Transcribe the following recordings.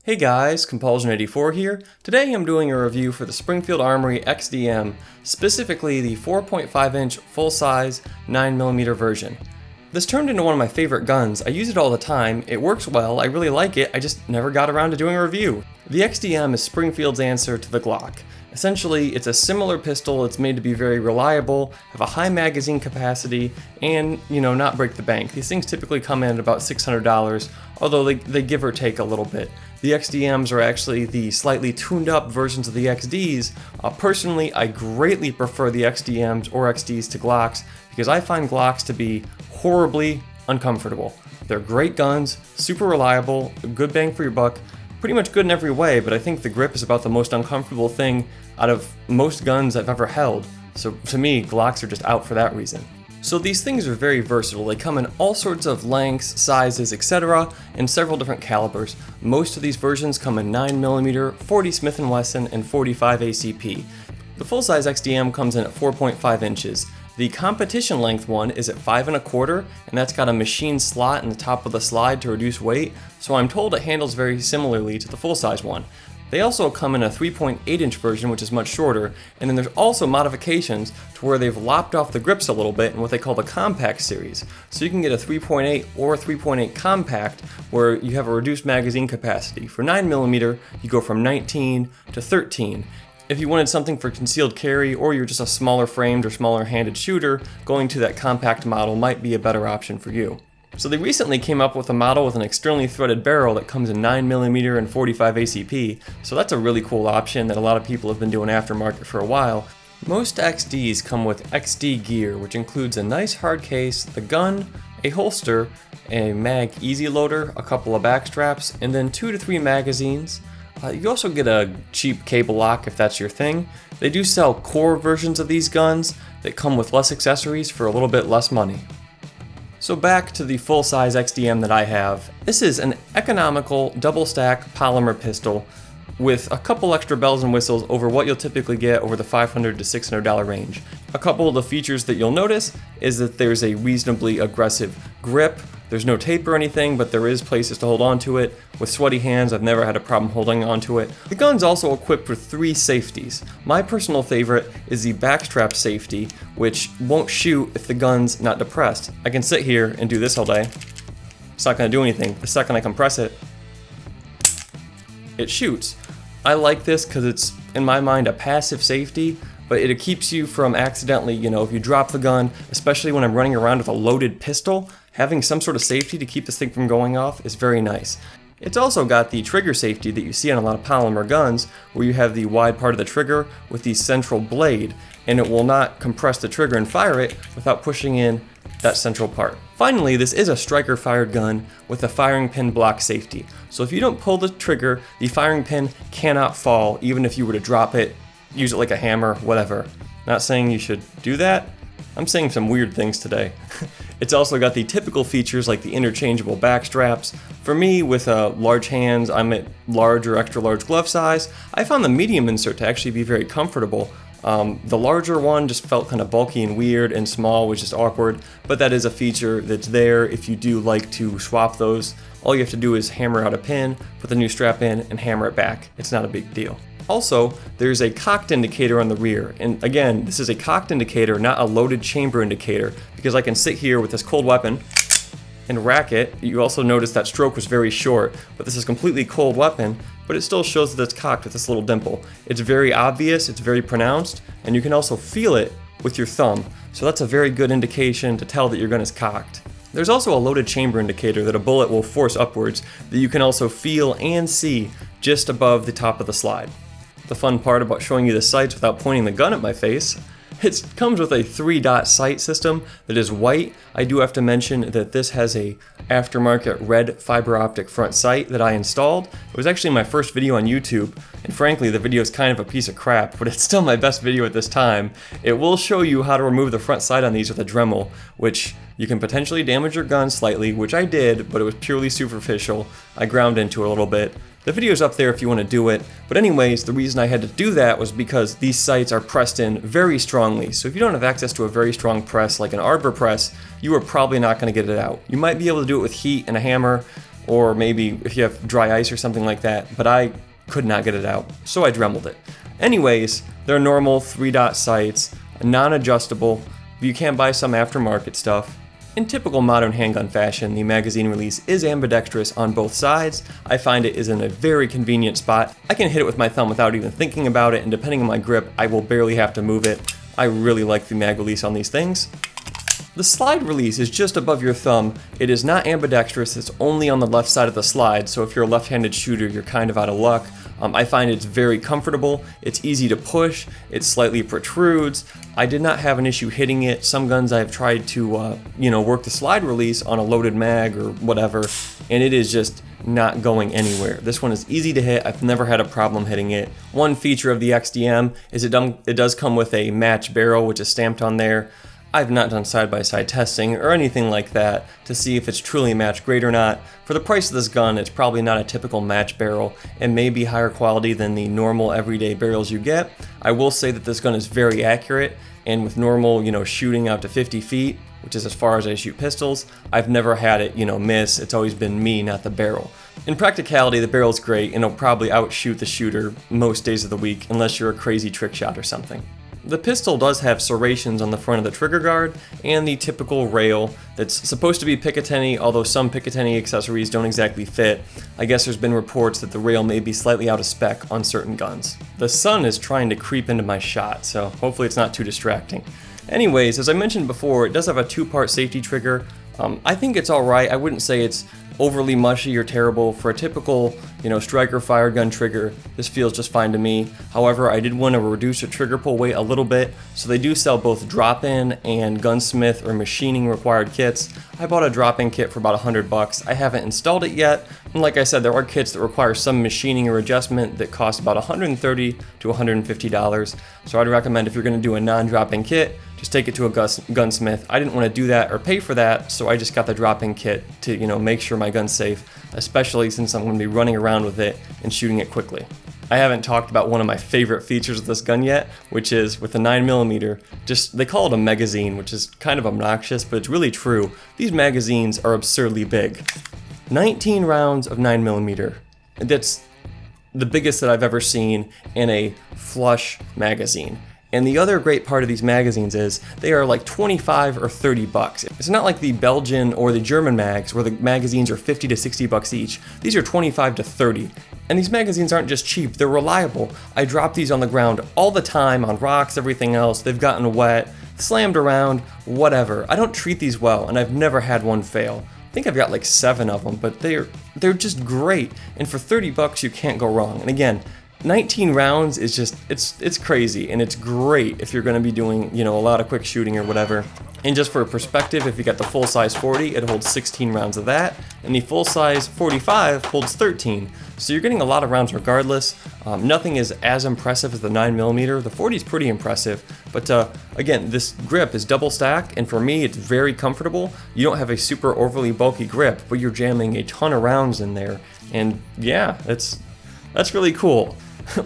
Hey guys, Compulsion84 here. Today I'm doing a review for the Springfield Armory XDM, specifically the 4.5-inch full-size 9mm version. This turned into one of my favorite guns. I use it all the time, it works well, I really like it, I just never got around to doing a review. The XDM is Springfield's answer to the Glock. Essentially, it's a similar pistol. It's made to be very reliable, have a high magazine capacity, and, not break the bank. These things typically come in at about $600, although they give or take a little bit. The XDMs are actually the slightly tuned up versions of the XDs. Personally, I greatly prefer the XDMs or XDs to Glocks because I find Glocks to be horribly uncomfortable. They're great guns, super reliable, good bang for your buck, pretty much good in every way, but I think the grip is about the most uncomfortable thing out of most guns I've ever held. So to me, Glocks are just out for that reason. So these things are very versatile. They come in all sorts of lengths, sizes, etc., and several different calibers. Most of these versions come in 9mm, 40 Smith & Wesson, and 45 ACP. The full-size XDM comes in at 4.5 inches. The competition length one is at 5 1/4, and that's got a machine slot in the top of the slide to reduce weight, so I'm told it handles very similarly to the full-size one. They also come in a 3.8-inch version, which is much shorter, and then there's also modifications to where they've lopped off the grips a little bit in what they call the compact series. So you can get a 3.8 or a 3.8 compact where you have a reduced magazine capacity. For 9mm, you go from 19 to 13. If you wanted something for concealed carry, or you're just a smaller framed or smaller handed shooter, going to that compact model might be a better option for you. So they recently came up with a model with an externally threaded barrel that comes in 9mm and 45 ACP, so that's a really cool option that a lot of people have been doing aftermarket for a while. Most XDs come with XD gear, which includes a nice hard case, the gun, a holster, a mag easy loader, a couple of back straps, and then 2 to 3 magazines. You also get a cheap cable lock if that's your thing. They do sell core versions of these guns that come with less accessories for a little bit less money. So back to the full-size XDM that I have. This is an economical double-stack polymer pistol with a couple extra bells and whistles over what you'll typically get over the $500 to $600 range. A couple of the features that you'll notice is that there's a reasonably aggressive grip. There's no tape or anything, but there is places to hold onto it. With sweaty hands, I've never had a problem holding onto it. The gun's also equipped with 3 safeties. My personal favorite is the backstrap safety, which won't shoot if the gun's not depressed. I can sit here and do this all day. It's not gonna do anything. The second I compress it, it shoots. I like this because it's, in my mind, a passive safety, but it keeps you from accidentally, if you drop the gun, especially when I'm running around with a loaded pistol, having some sort of safety to keep this thing from going off is very nice. It's also got the trigger safety that you see on a lot of polymer guns, where you have the wide part of the trigger with the central blade, and it will not compress the trigger and fire it without pushing in that central part. Finally, this is a striker fired gun with a firing pin block safety. So if you don't pull the trigger, the firing pin cannot fall even if you were to drop it, use it like a hammer, whatever. Not saying you should do that. I'm saying some weird things today. It's also got the typical features like the interchangeable back straps. For me, with large hands, I'm at large or extra large glove size. I found the medium insert to actually be very comfortable. The larger one just felt kind of bulky and weird, and small was just awkward, but that is a feature that's there if you do like to swap those. All you have to do is hammer out a pin, put the new strap in, and hammer it back. It's not a big deal. Also, there's a cocked indicator on the rear, and again, this is a cocked indicator, not a loaded chamber indicator, because I can sit here with this cold weapon and rack it. You also notice that stroke was very short, but this is a completely cold weapon, but it still shows that it's cocked with this little dimple. It's very obvious, it's very pronounced, and you can also feel it with your thumb, so that's a very good indication to tell that your gun is cocked. There's also a loaded chamber indicator that a bullet will force upwards that you can also feel and see just above the top of the slide. The fun part about showing you the sights without pointing the gun at my face, it comes with a 3-dot sight system that is white. I do have to mention that this has a aftermarket red fiber optic front sight that I installed. It was actually my first video on YouTube, and frankly the video is kind of a piece of crap, but it's still my best video at this time. It will show you how to remove the front sight on these with a Dremel, which you can potentially damage your gun slightly, which I did, but it was purely superficial. I ground into it a little bit. The video's up there if you want to do it, but anyways, the reason I had to do that was because these sights are pressed in very strongly, so if you don't have access to a very strong press like an arbor press, you are probably not going to get it out. You might be able to do it with heat and a hammer, or maybe if you have dry ice or something like that, but I could not get it out, so I Dremeled it. Anyways, they're normal 3-dot sights, non-adjustable, but you can buy some aftermarket stuff. In typical modern handgun fashion, the magazine release is ambidextrous on both sides. I find it is in a very convenient spot. I can hit it with my thumb without even thinking about it, and depending on my grip, I will barely have to move it. I really like the mag release on these things. The slide release is just above your thumb. It is not ambidextrous, it's only on the left side of the slide, so if you're a left-handed shooter, you're kind of out of luck. I find it's very comfortable, it's easy to push, it slightly protrudes. I did not have an issue hitting it. Some guns I've tried to work the slide release on a loaded mag or whatever, and it is just not going anywhere. This one is easy to hit. I've never had a problem hitting it. One feature of the XDM is it does come with a match barrel, which is stamped on there. I've not done side-by-side testing or anything like that to see if it's truly match grade or not. For the price of this gun, it's probably not a typical match barrel and may be higher quality than the normal everyday barrels you get. I will say that this gun is very accurate, and with normal, shooting out to 50 feet, which is as far as I shoot pistols, I've never had it, miss. It's always been me, not the barrel. In practicality, the barrel's great and it'll probably outshoot the shooter most days of the week unless you're a crazy trick shot or something. The pistol does have serrations on the front of the trigger guard and the typical rail that's supposed to be Picatinny, although some Picatinny accessories don't exactly fit. I guess there's been reports that the rail may be slightly out of spec on certain guns. The sun is trying to creep into my shot, so hopefully it's not too distracting. Anyways, as I mentioned before, it does have a 2-part safety trigger. I think it's alright. I wouldn't say it's overly mushy or terrible. For a typical, striker fired gun trigger, this feels just fine to me. However, I did want to reduce the trigger pull weight a little bit, so they do sell both drop-in and gunsmith or machining required kits. I bought a drop-in kit for about $100. I haven't installed it yet, and like I said, there are kits that require some machining or adjustment that cost about $130 to $150. So I'd recommend if you're going to do a non-drop-in kit, just take it to a gunsmith. I didn't want to do that or pay for that, so I just got the drop-in kit to, make sure my gun's safe, especially since I'm going to be running around with it and shooting it quickly. I haven't talked about one of my favorite features of this gun yet, which is with the 9mm, they call it a megazine, which is kind of obnoxious, but it's really true. These magazines are absurdly big. 19 rounds of 9mm. That's the biggest that I've ever seen in a flush magazine. And the other great part of these magazines is they are like 25 or 30 bucks. It's not like the Belgian or the German mags where the magazines are 50 to 60 bucks each. These are 25 to 30. And these magazines aren't just cheap, they're reliable. I drop these on the ground all the time, on rocks, everything else. They've gotten wet, slammed around, whatever. I don't treat these well, and I've never had one fail. I think I've got like 7 of them, but they're just great. And for 30 bucks, you can't go wrong. And again, 19 rounds is just, it's crazy, and it's great if you're going to be doing, a lot of quick shooting or whatever. And just for perspective, if you got the full-size 40, it holds 16 rounds of that, and the full-size 45 holds 13. So you're getting a lot of rounds regardless. Nothing is as impressive as the 9mm. The 40 is pretty impressive, but again, this grip is double stack, and for me, it's very comfortable. You don't have a super overly bulky grip, but you're jamming a ton of rounds in there, and yeah, that's really cool.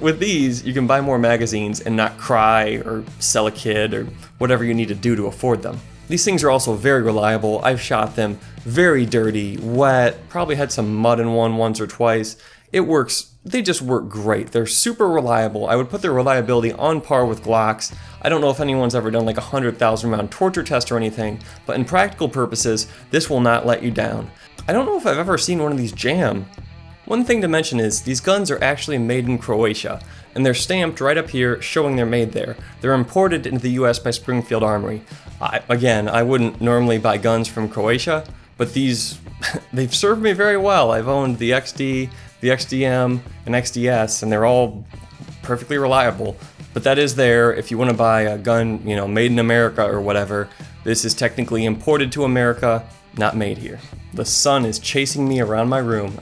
With these, you can buy more magazines and not cry or sell a kid or whatever you need to do to afford them. These things are also very reliable. I've shot them very dirty, wet, probably had some mud in one once or twice. It works, they just work great. They're super reliable. I would put their reliability on par with Glocks. I don't know if anyone's ever done like a 100,000 round torture test or anything, but in practical purposes, this will not let you down. I don't know if I've ever seen one of these jam. One thing to mention is these guns are actually made in Croatia, and they're stamped right up here showing they're made there. They're imported into the US by Springfield Armory. I wouldn't normally buy guns from Croatia, but these, they've served me very well. I've owned the XD, the XDM, and XDS, and they're all perfectly reliable. But that is there if you want to buy a gun, made in America or whatever. This is technically imported to America, not made here. The sun is chasing me around my room.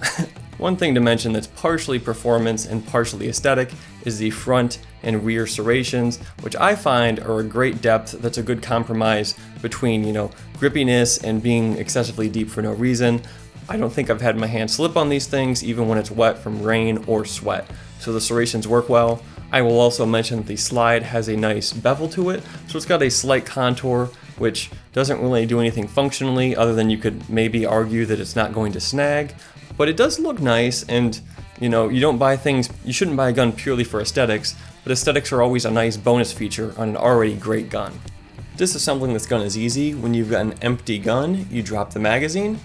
One thing to mention that's partially performance and partially aesthetic is the front and rear serrations, which I find are a great depth that's a good compromise between, grippiness and being excessively deep for no reason. I don't think I've had my hand slip on these things even when it's wet from rain or sweat, so the serrations work well. I will also mention that the slide has a nice bevel to it, so it's got a slight contour, which doesn't really do anything functionally other than you could maybe argue that it's not going to snag. but it does look nice, and you know, you shouldn't buy a gun purely for aesthetics, but aesthetics are always a nice bonus feature on an already great gun. Disassembling this gun is easy. When you've got an empty gun, you drop the magazine,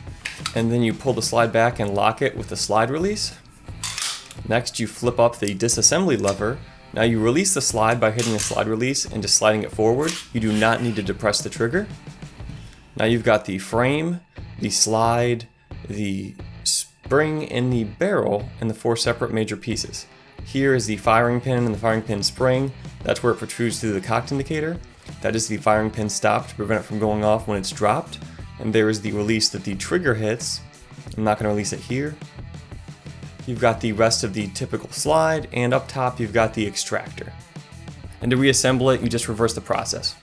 and then you pull the slide back and lock it with the slide release. Next, you flip up the disassembly lever. Now you release the slide by hitting the slide release and just sliding it forward. You do not need to depress the trigger. Now you've got the frame, the slide, the spring, and the barrel in the 4 separate major pieces. Here is the firing pin and the firing pin spring. That's where it protrudes through the cocked indicator. That is the firing pin stop to prevent it from going off when it's dropped. And there is the release that the trigger hits. I'm not going to release it here. You've got the rest of the typical slide, and up top you've got the extractor. And to reassemble it, you just reverse the process.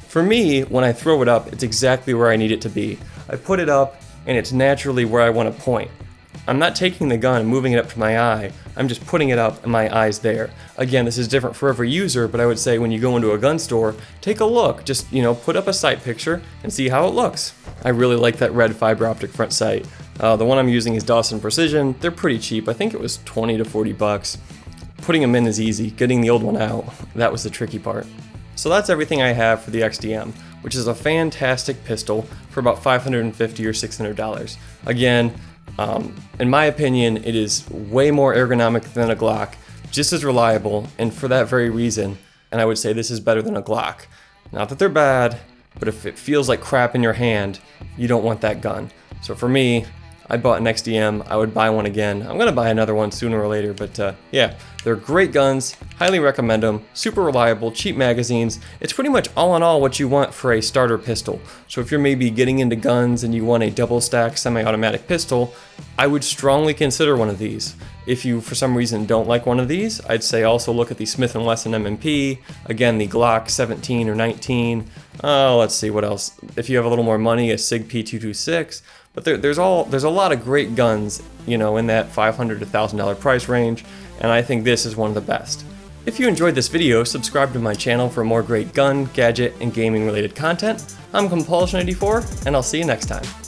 For me, when I throw it up, it's exactly where I need it to be. I put it up, and it's naturally where I want to point. I'm not taking the gun and moving it up to my eye, I'm just putting it up and my eye's there. Again, this is different for every user, but I would say when you go into a gun store, take a look. Just, put up a sight picture and see how it looks. I really like that red fiber optic front sight. The one I'm using is Dawson Precision. They're pretty cheap. I think it was 20 to 40 bucks. Putting them in is easy. Getting the old one out, that was the tricky part. So that's everything I have for the XDM, which is a fantastic pistol for about $550 or $600. Again, in my opinion, it is way more ergonomic than a Glock, just as reliable, and for that very reason, and I would say this is better than a Glock. Not that they're bad, but if it feels like crap in your hand, you don't want that gun. So for me, I bought an XDM, I would buy one again. I'm gonna buy another one sooner or later, but yeah, they're great guns, highly recommend them, super reliable, cheap magazines. It's pretty much all in all what you want for a starter pistol. So if you're maybe getting into guns and you want a double stack semi-automatic pistol, I would strongly consider one of these. If you for some reason don't like one of these, I'd say also look at the Smith & Wesson M&P, again the Glock 17 or 19, let's see what else. If you have a little more money, a SIG P226, but there's a lot of great guns, in that $500 to $1,000 price range, and I think this is one of the best. If you enjoyed this video, subscribe to my channel for more great gun, gadget, and gaming related content. I'm Compulsion84, and I'll see you next time.